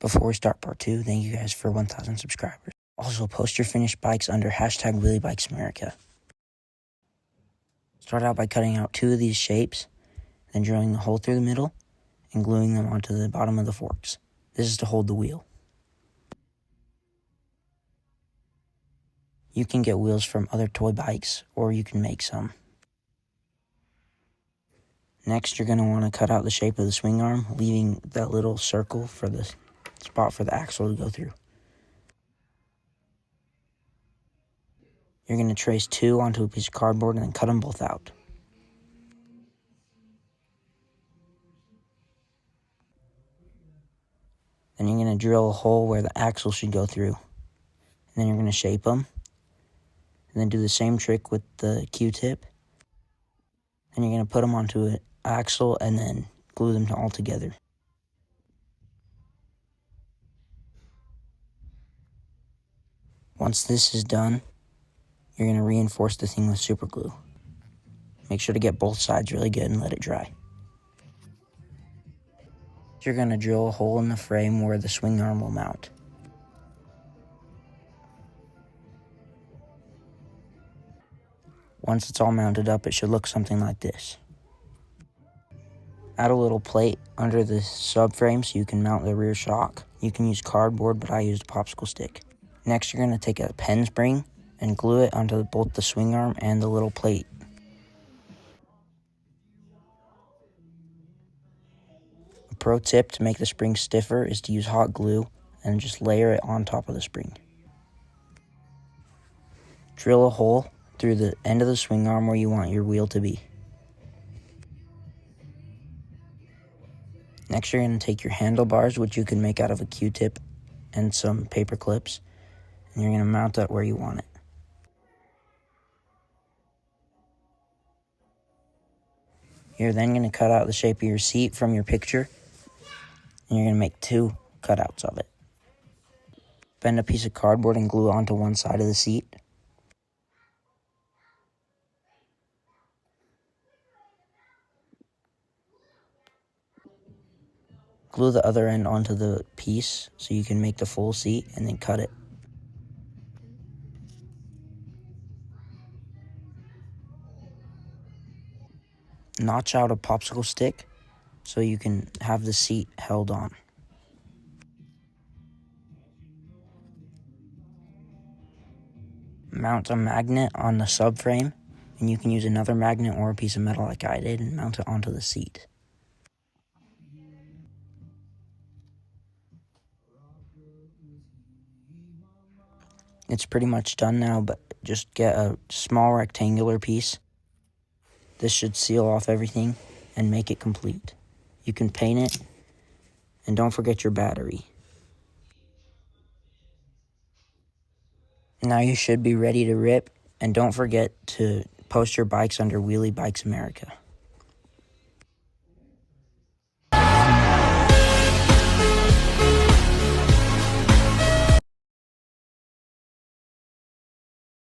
Before we start part 2, thank you guys for 1,000 subscribers. Also, post your finished bikes under hashtag WheelieBikesAmerica. Start out by cutting out 2 of these shapes, then drilling the hole through the middle and gluing them onto the bottom of the forks. This is to hold the wheel. You can get wheels from other toy bikes, or you can make some. Next, you're going to want to cut out the shape of the swing arm, leaving that little circle for the spot for the axle to go through. You're going to trace 2 onto a piece of cardboard and then cut them both out. Then you're going to drill a hole where the axle should go through. And then you're going to shape them. And then do the same trick with the Q-tip. And you're going to put them onto an axle and then glue them all together. Once this is done, you're going to reinforce the thing with super glue. Make sure to get both sides really good and let it dry. You're going to drill a hole in the frame where the swing arm will mount. Once it's all mounted up, it should look something like this. Add a little plate under the subframe so you can mount the rear shock. You can use cardboard, but I used a popsicle stick. Next, you're going to take a pen spring and glue it onto both the swing arm and the little plate. A pro tip to make the spring stiffer is to use hot glue and just layer it on top of the spring. Drill a hole through the end of the swing arm where you want your wheel to be. Next, you're going to take your handlebars, which you can make out of a Q-tip and some paper clips, and you're going to mount that where you want it. You're then going to cut out the shape of your seat from your picture, and you're going to make 2 cutouts of it. Bend a piece of cardboard and glue it onto one side of the seat. Glue the other end onto the piece so you can make the full seat, and then cut it. Notch out a popsicle stick so you can have the seat held on. Mount a magnet on the subframe, and you can use another magnet or a piece of metal like I did and mount it onto the seat. It's pretty much done now, but just get a small rectangular piece. This should seal off everything and make it complete. You can paint it, and don't forget your battery. Now you should be ready to rip, and don't forget to post your bikes under WheelieBikesAmerica.